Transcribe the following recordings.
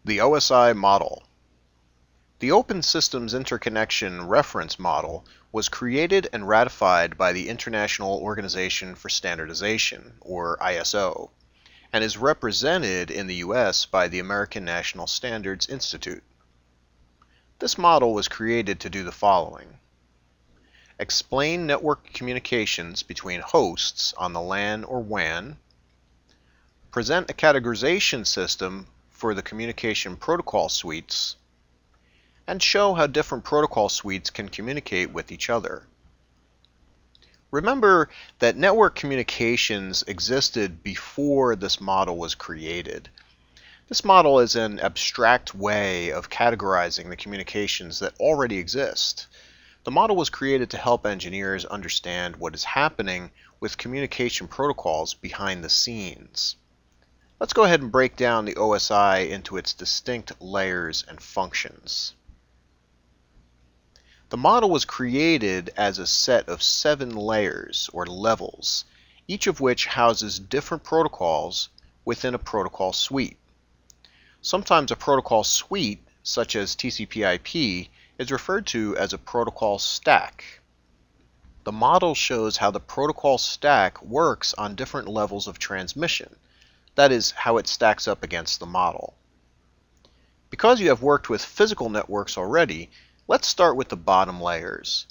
The OSI Model. The Open Systems Interconnection Reference Model was created and ratified by the International Organization for Standardization, or ISO, and is represented in the U.S. by the American National Standards Institute. This model was created to do the following: explain network communications between hosts on the LAN or WAN, present a categorization system for the communication protocol suites, and show how different protocol suites can communicate with each other. Remember that network communications existed before this model was created. This model is an abstract way of categorizing the communications that already exist. The model was created to help engineers understand what is happening with communication protocols behind the scenes. Let's go ahead and break down the OSI into its distinct layers and functions. The model was created as a set of 7 layers or levels, each of which houses different protocols within a protocol suite. Sometimes a protocol suite, such as TCP/IP, is referred to as a protocol stack. The model shows how the protocol stack works on different levels of transmission. That is, how it stacks up against the model. Because you have worked with physical networks already, let's start with the bottom layers.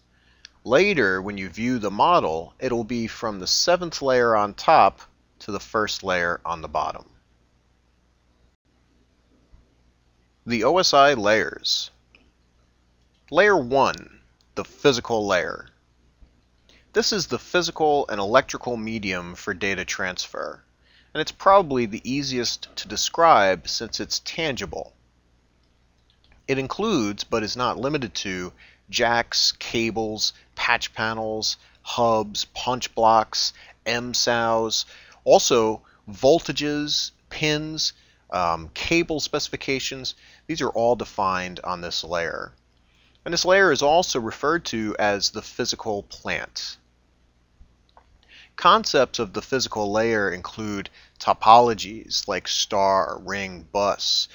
Later, when you view the model, it'll be from the 7th layer on top to the 1st layer on the bottom. The OSI layers. Layer 1, the physical layer. This is the physical and electrical medium for data transfer, and it's probably the easiest to describe since it's tangible. It includes, but is not limited to, jacks, cables, patch panels, hubs, punch blocks, MSOWs, also voltages, pins, cable specifications. These are all defined on this layer. And this layer is also referred to as the physical plant. Concepts of the physical layer include topologies like star, ring, bus,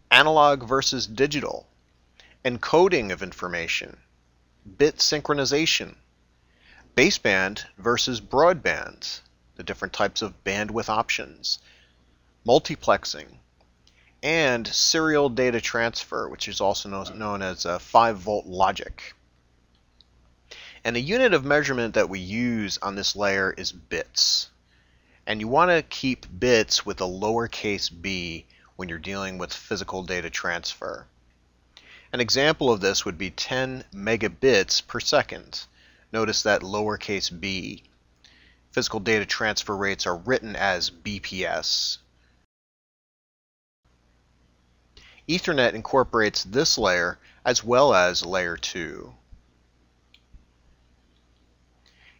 analog versus digital, encoding of information, bit synchronization, baseband versus broadband, the different types of bandwidth options, multiplexing, and serial data transfer, which is also known as 5-volt logic. And the unit of measurement that we use on this layer is bits. And you want to keep bits with a lowercase b when you're dealing with physical data transfer. An example of this would be 10 megabits per second. Notice that lowercase b. Physical data transfer rates are written as BPS. Ethernet incorporates this layer as well as layer 2.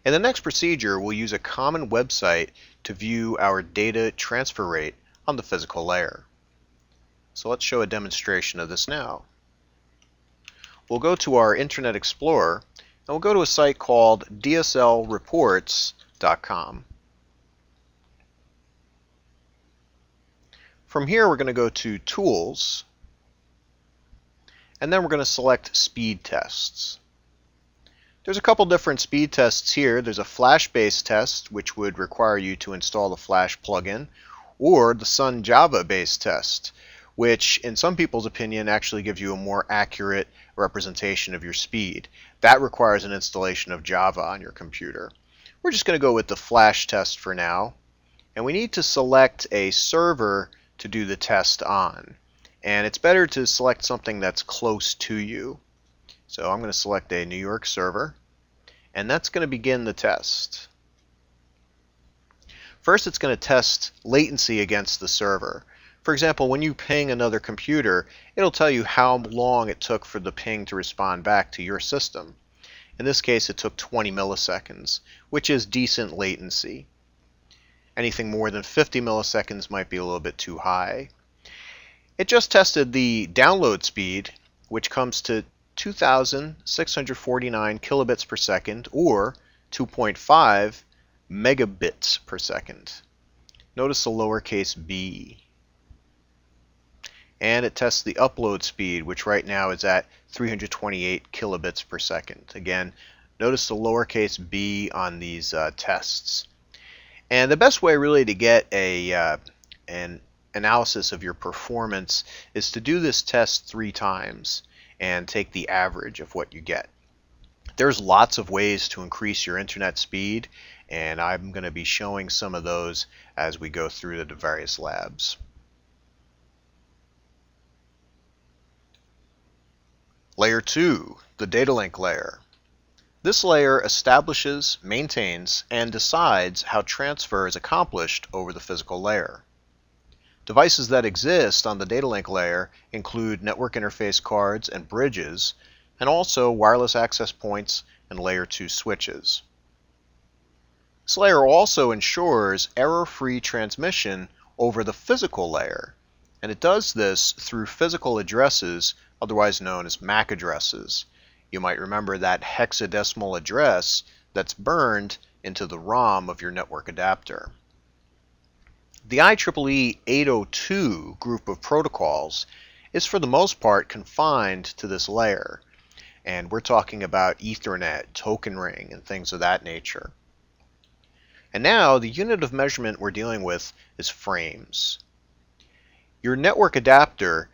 In the next procedure, we'll use a common website to view our data transfer rate on the physical layer. So let's show a demonstration of this now. We'll go to our Internet Explorer and we'll go to a site called dslreports.com. From here, we're going to go to Tools, and then we're going to select Speed Tests. There's a couple different speed tests here. There's a Flash-based test, which would require you to install the Flash plugin, or the Sun Java-based test, which in some people's opinion actually gives you a more accurate representation of your speed. That requires an installation of Java on your computer. We're just going to go with the Flash test for now, and we need to select a server to do the test on. And it's better to select something that's close to you. So I'm going to select a New York server, and that's going to begin the test. First, it's going to test latency against the server. For example, when you ping another computer, it'll tell you how long it took for the ping to respond back to your system. In this case, it took 20 milliseconds, which is decent latency. Anything more than 50 milliseconds might be a little bit too high. It just tested the download speed, which comes to 2,649 kilobits per second, or 2.5 megabits per second. Notice the lowercase b. and it tests the upload speed, which right now is at 328 kilobits per second. Again, notice the lowercase b on these tests. And the best way really to get an analysis of your performance is to do this test 3 times and take the average of what you get. There's lots of ways to increase your internet speed, and I'm going to be showing some of those as we go through the various labs. Layer 2, the data link layer. This layer establishes, maintains, and decides how transfer is accomplished over the physical layer. Devices that exist on the data link layer include network interface cards and bridges, and also wireless access points and layer 2 switches. This layer also ensures error-free transmission over the physical layer, and it does this through physical addresses, otherwise known as MAC addresses. You might remember that hexadecimal address that's burned into the ROM of your network adapter. The IEEE 802 group of protocols is for the most part confined to this layer, and we're talking about Ethernet, token ring, and things of that nature. And now the unit of measurement we're dealing with is frames. Your network adapter,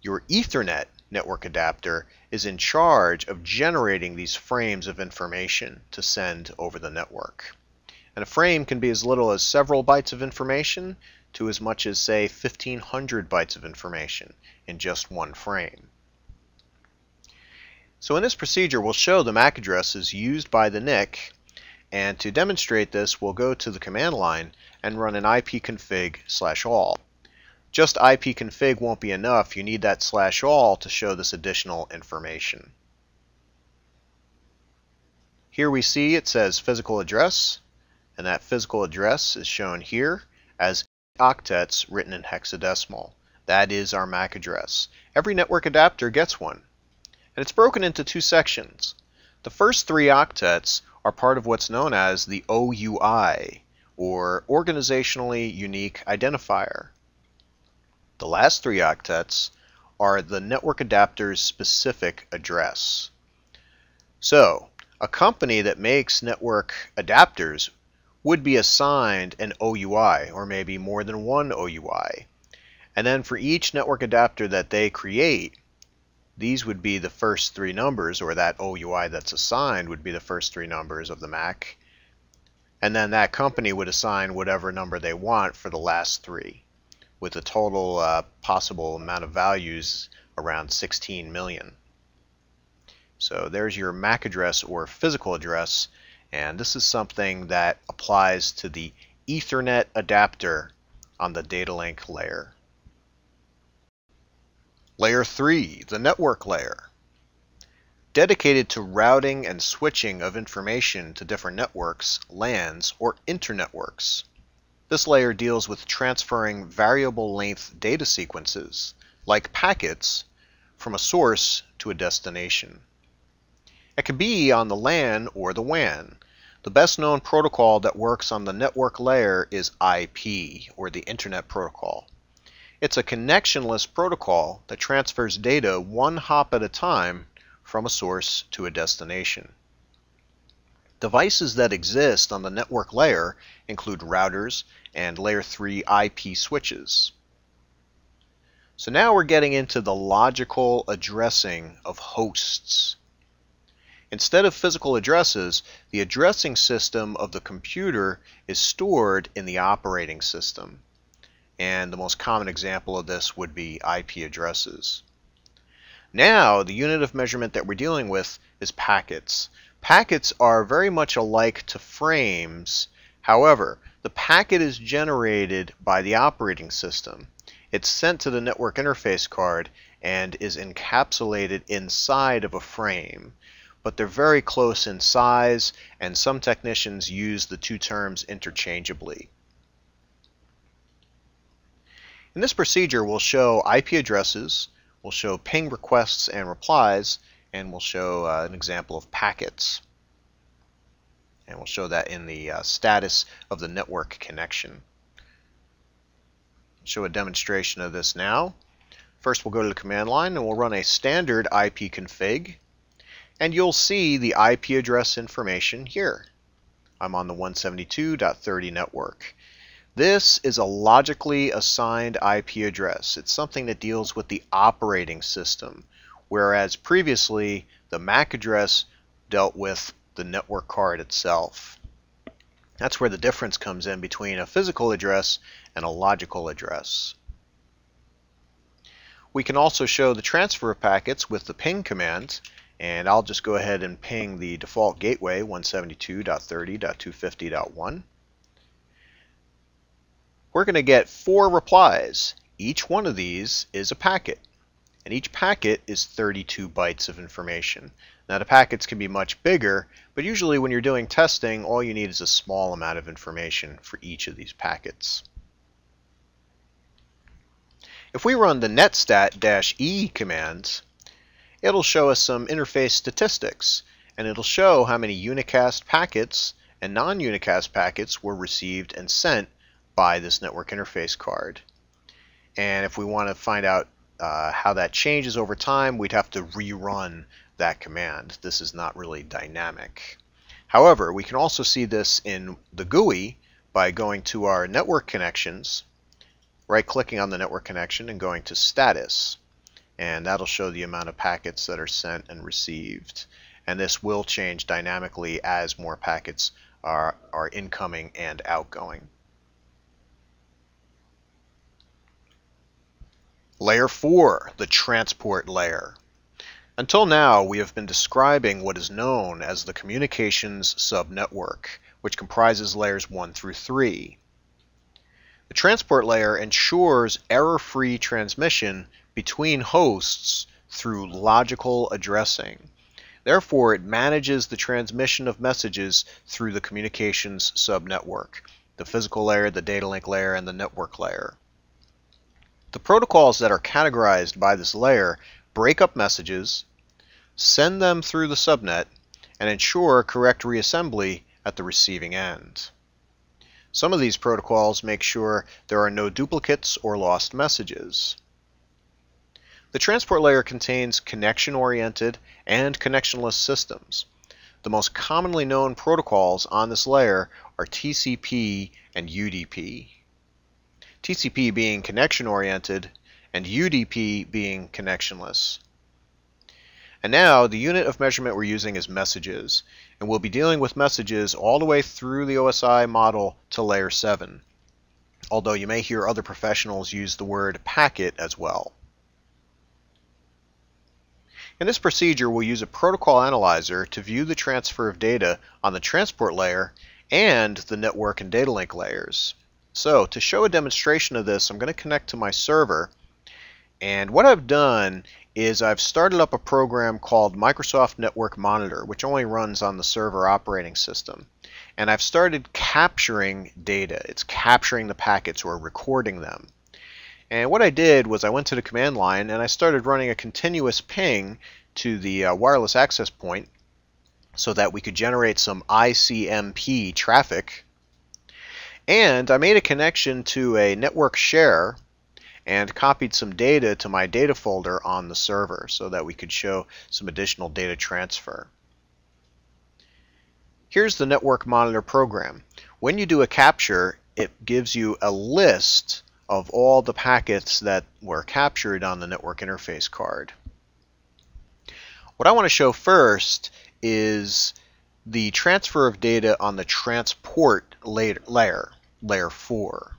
your Ethernet network adapter, is in charge of generating these frames of information to send over the network. And a frame can be as little as several bytes of information to as much as, say, 1,500 bytes of information in just one frame. So in this procedure, we'll show the MAC addresses used by the NIC, and to demonstrate this, we'll go to the command line and run an ipconfig/all. Just ipconfig won't be enough. You need that /all to show this additional information. Here we see it says physical address, and that physical address is shown here as octets written in hexadecimal. That is our MAC address. Every network adapter gets one, and it's broken into 2 sections. The first 3 octets are part of what's known as the OUI, or Organizationally Unique Identifier. The last 3 octets are the network adapter's specific address. So, a company that makes network adapters would be assigned an OUI, or maybe more than one OUI. And then for each network adapter that they create, these would be the first 3 numbers, or that OUI that's assigned would be the first 3 numbers of the MAC. And then that company would assign whatever number they want for the last 3, with a total possible amount of values around 16 million. So there's your MAC address or physical address, and this is something that applies to the Ethernet adapter on the data link layer. Layer 3, the network layer. Dedicated to routing and switching of information to different networks, LANs, or internetworks. This layer deals with transferring variable length data sequences, like packets, from a source to a destination. It can be on the LAN or the WAN. The best known protocol that works on the network layer is IP, or the Internet Protocol. It's a connectionless protocol that transfers data one hop at a time from a source to a destination. Devices that exist on the network layer include routers and layer 3 IP switches. So now we're getting into the logical addressing of hosts. Instead of physical addresses, the addressing system of the computer is stored in the operating system. And the most common example of this would be IP addresses. Now, the unit of measurement that we're dealing with is packets. Packets are very much alike to frames. However, the packet is generated by the operating system. It's sent to the network interface card and is encapsulated inside of a frame. But they're very close in size, and some technicians use the 2 terms interchangeably. In this procedure, we'll show IP addresses, we'll show ping requests and replies, and we'll show an example of packets. And we'll show that in the status of the network connection. I'll show a demonstration of this now. First we'll go to the command line and we'll run a standard ipconfig, and you'll see the IP address information here. I'm on the 172.30 network. This is a logically assigned IP address. It's something that deals with the operating system, whereas previously the MAC address dealt with the network card itself. That's where the difference comes in between a physical address and a logical address. We can also show the transfer of packets with the ping command, and I'll just go ahead and ping the default gateway 172.30.250.1. We're going to get 4 replies. Each one of these is a packet, and each packet is 32 bytes of information. Now the packets can be much bigger, but usually when you're doing testing, all you need is a small amount of information for each of these packets. If we run the netstat-e command, it'll show us some interface statistics, and it'll show how many unicast packets and non-unicast packets were received and sent by this network interface card. And if we want to find out how that changes over time, we'd have to rerun that command. This is not really dynamic. However, we can also see this in the GUI by going to our network connections, right-clicking on the network connection and going to Status. And that'll show the amount of packets that are sent and received. And this will change dynamically as more packets are incoming and outgoing. Layer 4, the transport layer. Until now, we have been describing what is known as the communications subnetwork, which comprises layers 1 through 3. The transport layer ensures error-free transmission between hosts through logical addressing. Therefore, it manages the transmission of messages through the communications subnetwork, the physical layer, the data link layer, and the network layer. The protocols that are categorized by this layer break up messages, send them through the subnet, and ensure correct reassembly at the receiving end. Some of these protocols make sure there are no duplicates or lost messages. The transport layer contains connection-oriented and connectionless systems. The most commonly known protocols on this layer are TCP and UDP. TCP being connection-oriented and UDP being connectionless. And now the unit of measurement we're using is messages, and we'll be dealing with messages all the way through the OSI model to layer 7, although you may hear other professionals use the word packet as well. In this procedure, we'll use a protocol analyzer to view the transfer of data on the transport layer and the network and data link layers. So to show a demonstration of this, I'm going to connect to my server, and what I've done is I've started up a program called Microsoft Network Monitor, which only runs on the server operating system. And I've started capturing data. It's capturing the packets or recording them. And what I did was I went to the command line and I started running a continuous ping to the wireless access point so that we could generate some ICMP traffic. And I made a connection to a network share and copied some data to my data folder on the server so that we could show some additional data transfer. Here's the Network Monitor program. When you do a capture, it gives you a list of all the packets that were captured on the network interface card. What I want to show first is the transfer of data on the transport layer, layer 4.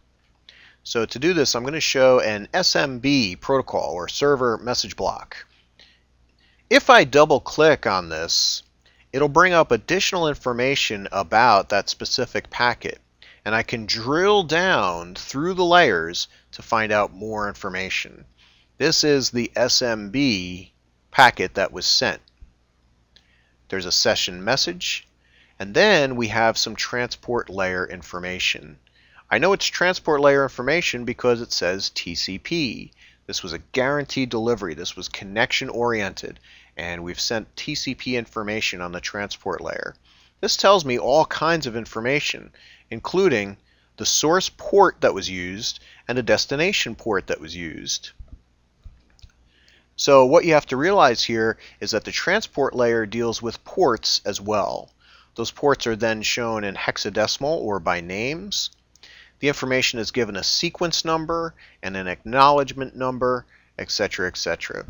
So to do this, I'm going to show an SMB protocol, or server message block. If I double click on this, it'll bring up additional information about that specific packet, and I can drill down through the layers to find out more information. This is the SMB packet that was sent. There's a session message, and then we have some transport layer information. I know it's transport layer information because it says TCP. This was a guaranteed delivery. This was connection oriented, and we've sent TCP information on the transport layer. This tells me all kinds of information, including the source port that was used and the destination port that was used. So what you have to realize here is that the transport layer deals with ports as well. Those ports are then shown in hexadecimal or by names. The information is given a sequence number and an acknowledgement number, etc., etc.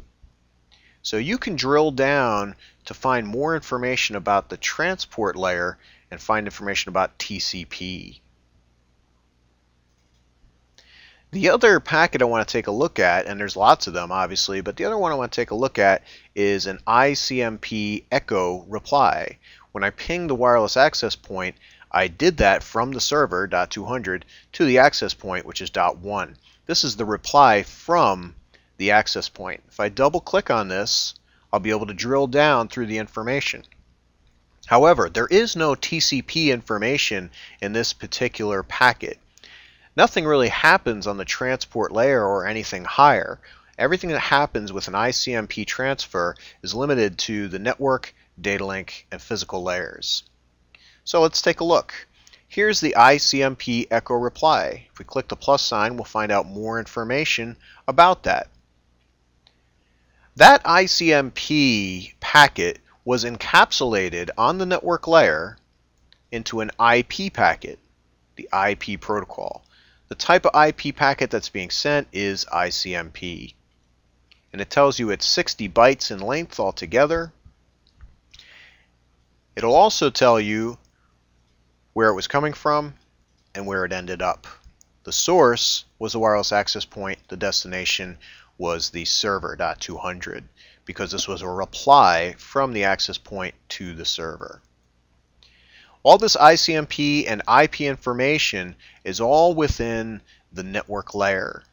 So you can drill down to find more information about the transport layer and find information about TCP. The other packet I want to take a look at, and there's lots of them obviously, but the other one I want to take a look at is an ICMP echo reply. When I ping the wireless access point, I did that from the server .200 to the access point, which is .1. This is the reply from the access point. If I double click on this, I'll be able to drill down through the information. However, there is no TCP information in this particular packet. Nothing really happens on the transport layer or anything higher. Everything that happens with an ICMP transfer is limited to the network, data link, and physical layers. So let's take a look. Here's the ICMP echo reply. If we click the plus sign, we'll find out more information about that. That ICMP packet was encapsulated on the network layer into an IP packet, the IP protocol. The type of IP packet that's being sent is ICMP. And it tells you it's 60 bytes in length altogether. It'll also tell you where it was coming from and where it ended up. The source was the wireless access point. The destination was the server .200 because this was a reply from the access point to the server. All this ICMP and IP information is all within the network layer.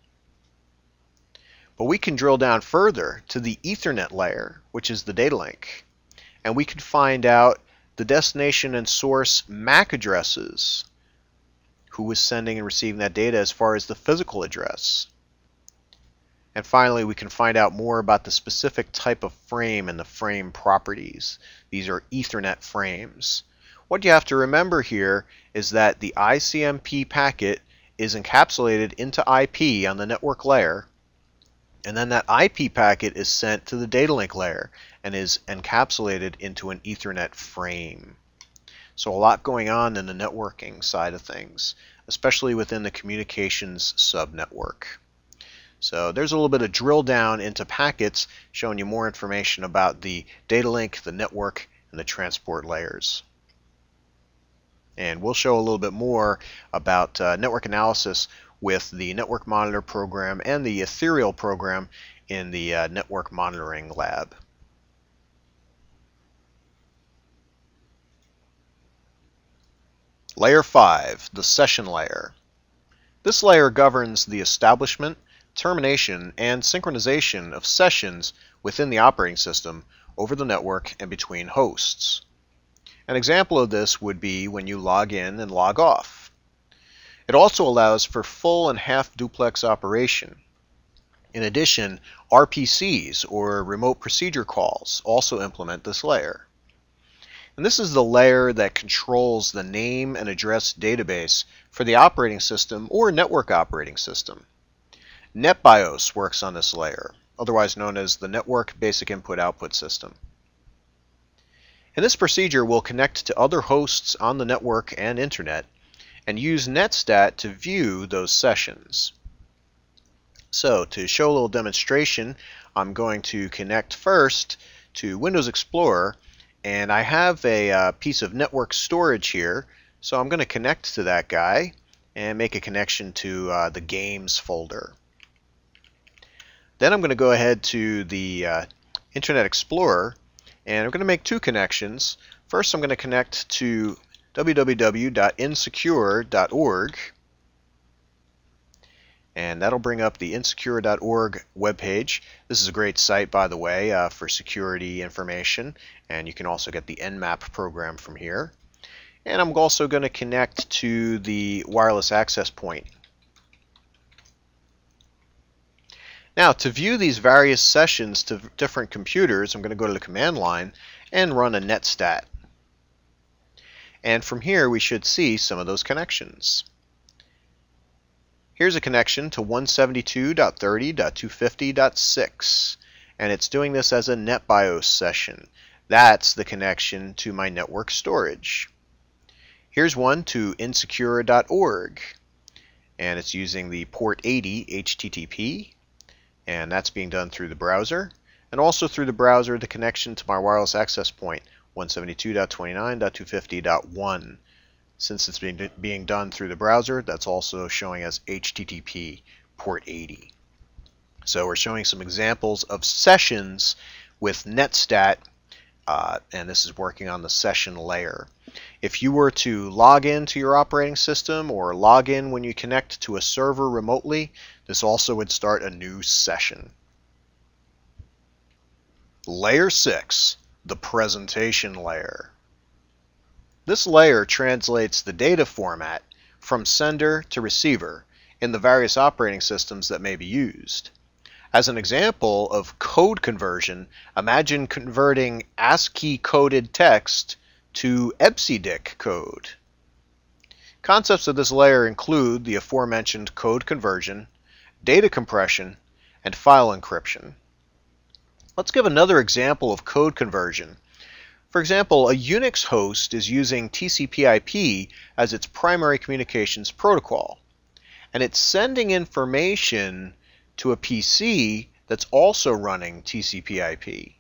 But we can drill down further to the Ethernet layer, which is the data link, and we can find out the destination and source MAC addresses, who was sending and receiving that data as far as the physical address. And finally, we can find out more about the specific type of frame and the frame properties. These are Ethernet frames. What you have to remember here is that the ICMP packet is encapsulated into IP on the network layer, and then that IP packet is sent to the data link layer and is encapsulated into an Ethernet frame. So a lot going on in the networking side of things, especially within the communications subnetwork. So there's a little bit of drill down into packets, showing you more information about the data link, the network, and the transport layers. And we'll show a little bit more about network analysis with the Network Monitor program and the Ethereal program in the Network Monitoring Lab. Layer 5, the session layer. This layer governs the establishment, termination, and synchronization of sessions within the operating system over the network and between hosts. An example of this would be when you log in and log off. It also allows for full and half duplex operation. In addition, RPCs, or remote procedure calls, also implement this layer. And this is the layer that controls the name and address database for the operating system or network operating system. NetBIOS works on this layer, otherwise known as the Network Basic Input-Output System. And this procedure will connect to other hosts on the network and internet and use netstat to view those sessions. So to show a little demonstration, I'm going to connect first to Windows Explorer, and I have a piece of network storage here, so I'm going to connect to that guy and make a connection to the games folder. Then I'm going to go ahead to the Internet Explorer, and I'm going to make two connections. First, I'm going to connect to www.insecure.org, and that'll bring up the insecure.org webpage. This is a great site, by the way, for security information, and you can also get the Nmap program from here. And I'm also going to connect to the wireless access point. Now, to view these various sessions to different computers, I'm going to go to the command line and run a netstat. And from here, we should see some of those connections. Here's a connection to 172.30.250.6, and it's doing this as a NetBIOS session. That's the connection to my network storage. Here's one to insecure.org, and it's using the port 80 HTTP, and that's being done through the browser, and also through the browser the connection to my wireless access point 172.29.250.1. Since it's being done through the browser, that's also showing as HTTP port 80. So we're showing some examples of sessions with netstat, and this is working on the session layer. If you were to log into your operating system or log in when you connect to a server remotely, this also would start a new session. Layer 6, the presentation layer. This layer translates the data format from sender to receiver in the various operating systems that may be used. As an example of code conversion, imagine converting ASCII coded text to EBCDIC code. Concepts of this layer include the aforementioned code conversion, data compression, and file encryption. Let's give another example of code conversion. For example, a Unix host is using TCP/IP as its primary communications protocol, and it's sending information to a PC that's also running TCP/IP.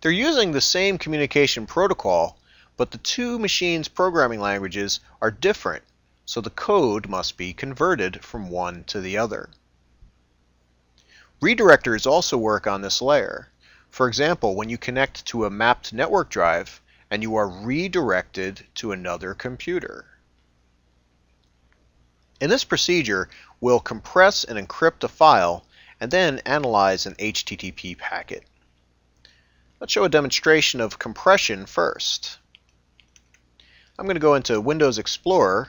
They're using the same communication protocol, but the two machines' programming languages are different, so the code must be converted from one to the other. Redirectors also work on this layer. For example, when you connect to a mapped network drive and you are redirected to another computer. In this procedure, we'll compress and encrypt a file and then analyze an HTTP packet. Let's show a demonstration of compression first. I'm going to go into Windows Explorer,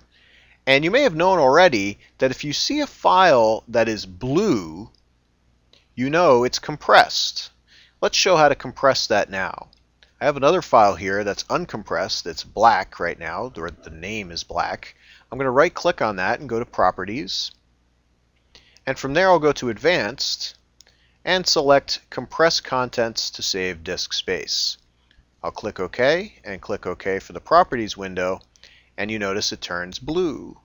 and you may have known already that if you see a file that is blue, you know it's compressed. Let's show how to compress that now. I have another file here that's uncompressed. It's black right now. The name is black. I'm going to right click on that and go to Properties. And from there I'll go to Advanced and select Compress Contents to save disk space. I'll click OK and click OK for the Properties window, and you notice it turns blue.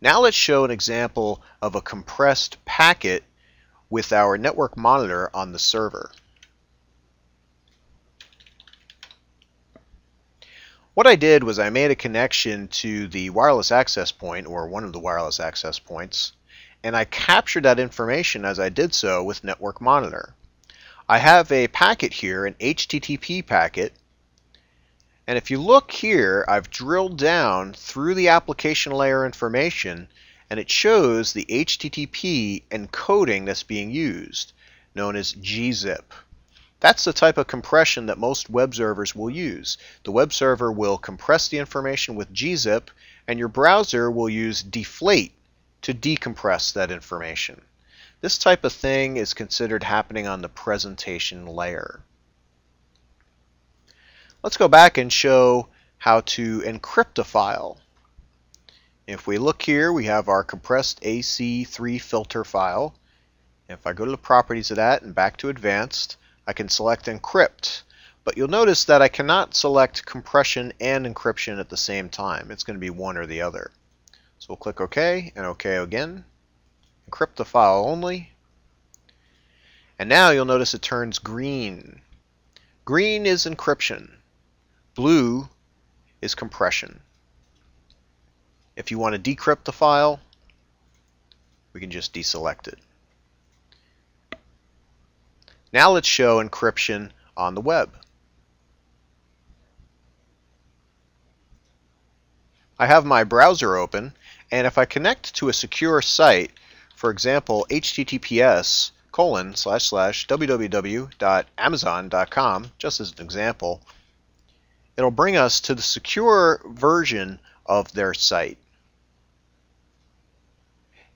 Now let's show an example of a compressed packet with our network monitor on the server. What I did was I made a connection to the wireless access point, or one of the wireless access points, and I captured that information as I did so with network monitor. I have a packet here, an HTTP packet, and if you look here, I've drilled down through the application layer information, and it shows the HTTP encoding that's being used, known as gzip. That's the type of compression that most web servers will use. The web server will compress the information with gzip, and your browser will use deflate to decompress that information. This type of thing is considered happening on the presentation layer. Let's go back and show how to encrypt a file. If we look here, we have our compressed AC3 filter file. If I go to the properties of that and back to Advanced, I can select Encrypt. But you'll notice that I cannot select compression and encryption at the same time. It's going to be one or the other. So we'll click OK and OK again. Encrypt the file only. And now you'll notice it turns green. Green is encryption. Blue is compression. If you want to decrypt the file, we can just deselect it. Now let's show encryption on the web. I have my browser open, and if I connect to a secure site, for example, https://www.amazon.com, just as an example, it'll bring us to the secure version of their site.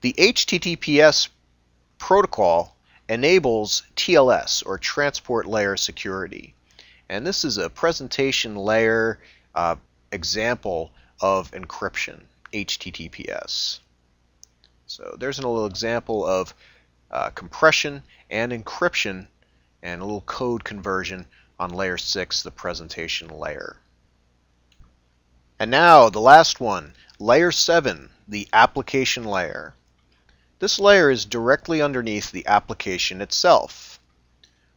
The HTTPS protocol enables TLS, or Transport Layer Security. And this is a presentation layer example of encryption, HTTPS. So there's a little example of compression and encryption, and a little code conversion on layer 6, the presentation layer. And now the last one, layer 7, the application layer. This layer is directly underneath the application itself.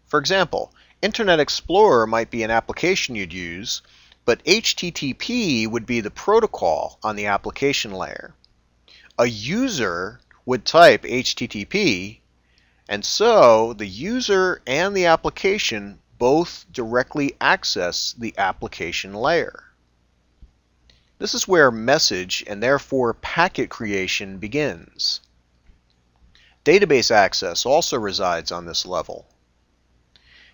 For example, Internet Explorer might be an application you'd use, but HTTP would be the protocol on the application layer. A user would type HTTP, and so the user and the application both directly access the application layer. This is where message and therefore packet creation begins. Database access also resides on this level.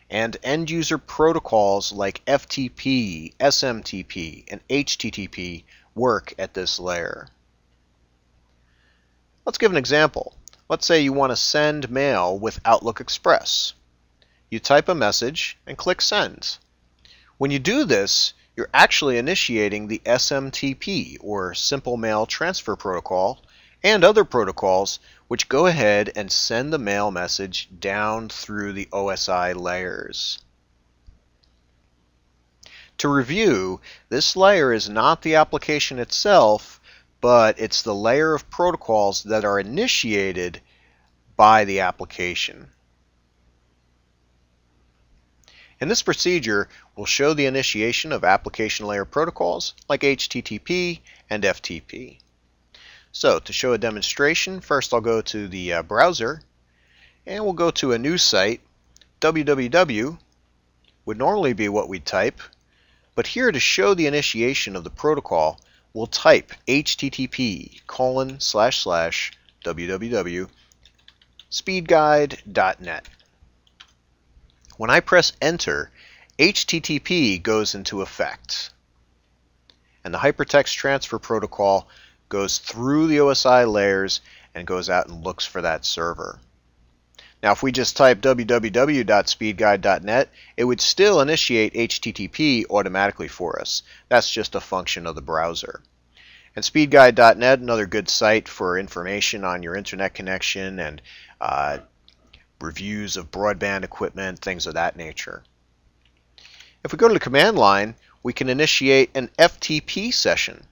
And end-user protocols like FTP, SMTP, and HTTP work at this layer. Let's give an example. Let's say you want to send mail with Outlook Express. You type a message and click Send. When you do this, you're actually initiating the SMTP, or Simple Mail Transfer Protocol, and other protocols which go ahead and send the mail message down through the OSI layers. To review, this layer is not the application itself, but it's the layer of protocols that are initiated by the application. In this procedure, we'll show the initiation of application layer protocols like HTTP and FTP. So to show a demonstration, first I'll go to the browser, and we'll go to a new site. www would normally be what we type, but here to show the initiation of the protocol, we'll type http://www.speedguide.net. When I press enter, HTTP goes into effect, and the hypertext transfer protocol goes through the OSI layers and goes out and looks for that server. Now if we just type www.speedguide.net, it would still initiate HTTP automatically for us. That's just a function of the browser. And speedguide.net, another good site for information on your internet connection and reviews of broadband equipment, things of that nature. If we go to the command line, we can initiate an FTP session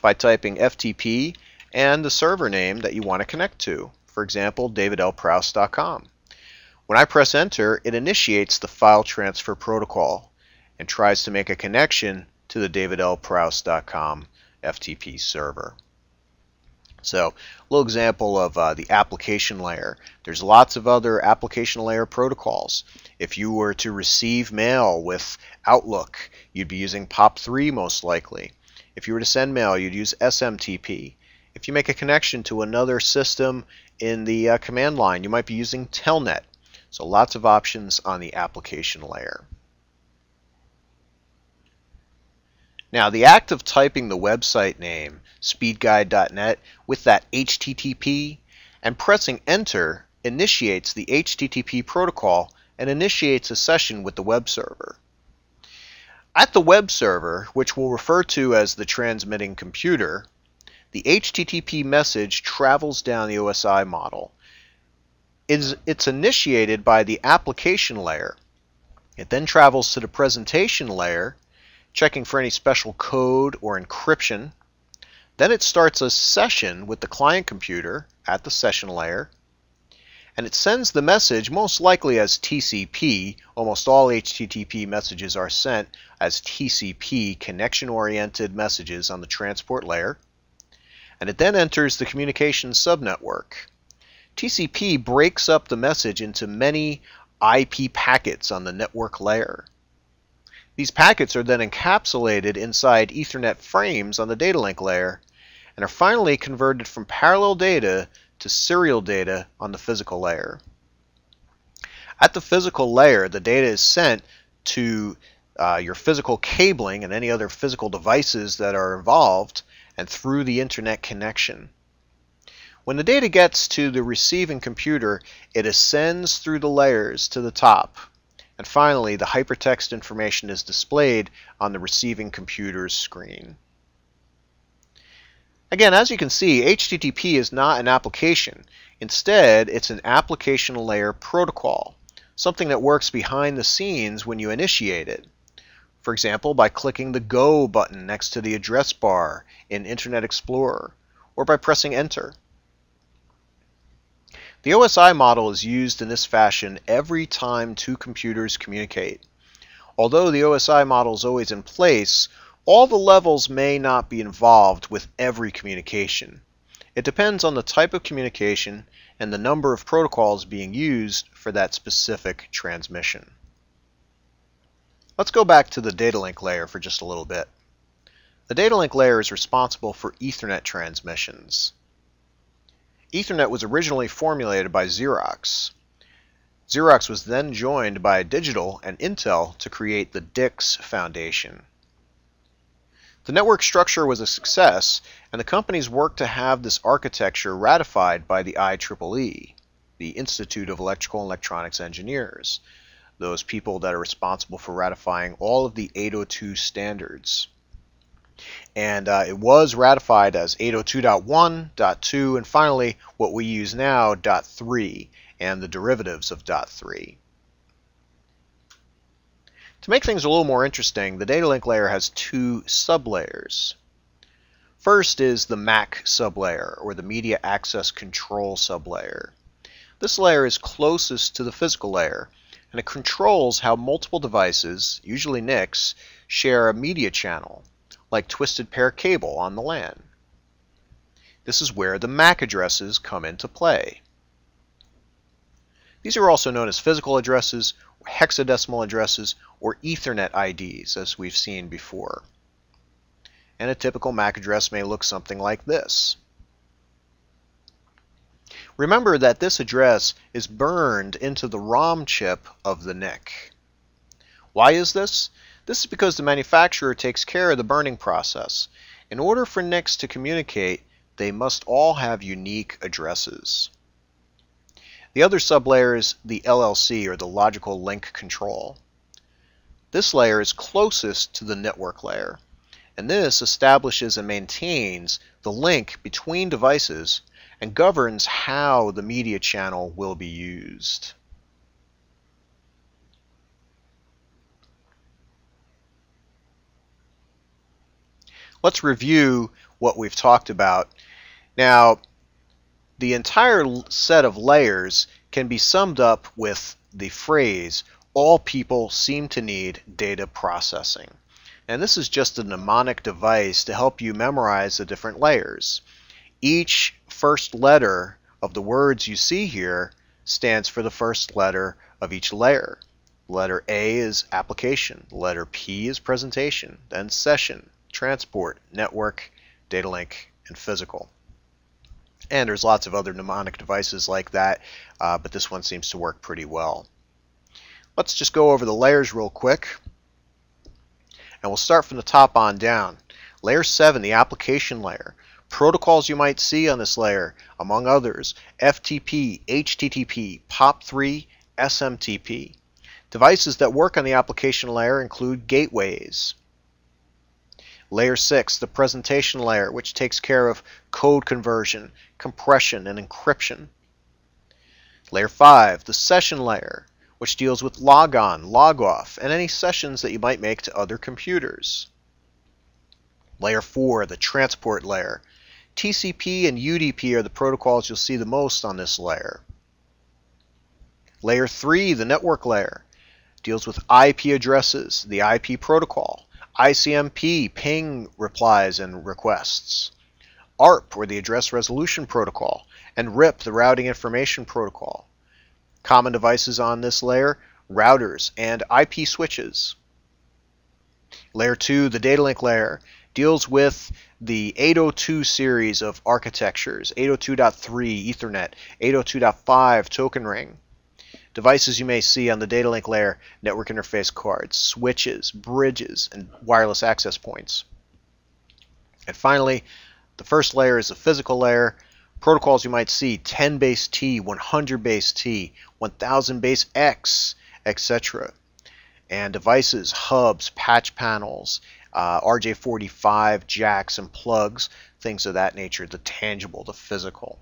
by typing FTP and the server name that you want to connect to. For example, davidlprouse.com. When I press enter, it initiates the file transfer protocol and tries to make a connection to the davidlprouse.com FTP server. So, a little example of the application layer. There's lots of other application layer protocols. If you were to receive mail with Outlook, you'd be using POP3 most likely. If you were to send mail, you'd use SMTP. If you make a connection to another system in the command line, you might be using Telnet. So lots of options on the application layer. Now the act of typing the website name, speedguide.net, with that HTTP and pressing enter initiates the HTTP protocol and initiates a session with the web server. At the web server, which we'll refer to as the transmitting computer, the HTTP message travels down the OSI model. It's initiated by the application layer. It then travels to the presentation layer, checking for any special code or encryption. Then it starts a session with the client computer at the session layer, and it sends the message most likely as TCP. Almost all HTTP messages are sent as TCP, connection-oriented messages on the transport layer, and it then enters the communications subnetwork. TCP breaks up the message into many IP packets on the network layer. These packets are then encapsulated inside Ethernet frames on the data link layer and are finally converted from parallel data to serial data on the physical layer. At the physical layer, the data is sent to your physical cabling and any other physical devices that are involved, and through the internet connection. When the data gets to the receiving computer, it ascends through the layers to the top. And finally, the hypertext information is displayed on the receiving computer's screen. Again, as you can see, HTTP is not an application. Instead, it's an application layer protocol, something that works behind the scenes when you initiate it. For example, by clicking the Go button next to the address bar in Internet Explorer, or by pressing Enter. The OSI model is used in this fashion every time two computers communicate. Although the OSI model is always in place, all the levels may not be involved with every communication. It depends on the type of communication and the number of protocols being used for that specific transmission. Let's go back to the data link layer for just a little bit. The data link layer is responsible for Ethernet transmissions. Ethernet was originally formulated by Xerox. Xerox was then joined by Digital and Intel to create the DICS Foundation. The network structure was a success, and the companies worked to have this architecture ratified by the IEEE, the Institute of Electrical and Electronics Engineers, those people that are responsible for ratifying all of the 802 standards. And it was ratified as 802.1, .2, and finally what we use now, .3, and the derivatives of .3. To make things a little more interesting, the data link layer has two sublayers. First is the MAC sublayer, or the Media Access Control sublayer. This layer is closest to the physical layer, and it controls how multiple devices, usually NICs, share a media channel, like twisted pair cable on the LAN. This is where the MAC addresses come into play. These are also known as physical addresses, hexadecimal addresses, or Ethernet IDs, as we've seen before. And a typical MAC address may look something like this. Remember that this address is burned into the ROM chip of the NIC. Why is this? This is because the manufacturer takes care of the burning process. In order for NICs to communicate, they must all have unique addresses. The other sublayer is the LLC, or the Logical Link Control. This layer is closest to the network layer, and this establishes and maintains the link between devices and governs how the media channel will be used. Let's review what we've talked about. Now, the entire set of layers can be summed up with the phrase, all people seem to need data processing. And this is just a mnemonic device to help you memorize the different layers. Each first letter of the words you see here stands for the first letter of each layer. Letter A is application, letter P is presentation, then session, transport, network, data link, and physical. And there's lots of other mnemonic devices like that, but this one seems to work pretty well. Let's just go over the layers real quick, and we'll start from the top on down. Layer 7, the application layer. Protocols you might see on this layer, among others, FTP, HTTP, POP3, SMTP. Devices that work on the application layer include gateways. Layer 6, the presentation layer, which takes care of code conversion, compression, and encryption. Layer 5, the session layer, which deals with logon, logoff, and any sessions that you might make to other computers. Layer 4, the transport layer. TCP and UDP are the protocols you'll see the most on this layer. Layer 3, the network layer, deals with IP addresses, the IP protocol, ICMP, ping replies and requests, ARP, or the Address Resolution Protocol, and RIP, the Routing Information Protocol. Common devices on this layer, routers and IP switches. Layer 2, the data link layer, deals with the 802 series of architectures, 802.3 Ethernet, 802.5 token ring. Devices you may see on the data link layer, network interface cards, switches, bridges, and wireless access points. And finally, the first layer is the physical layer. Protocols you might see, 10 base T, 100 base T, 1000 base X, etc. And devices, hubs, patch panels, RJ45 jacks and plugs, things of that nature, the tangible, the physical.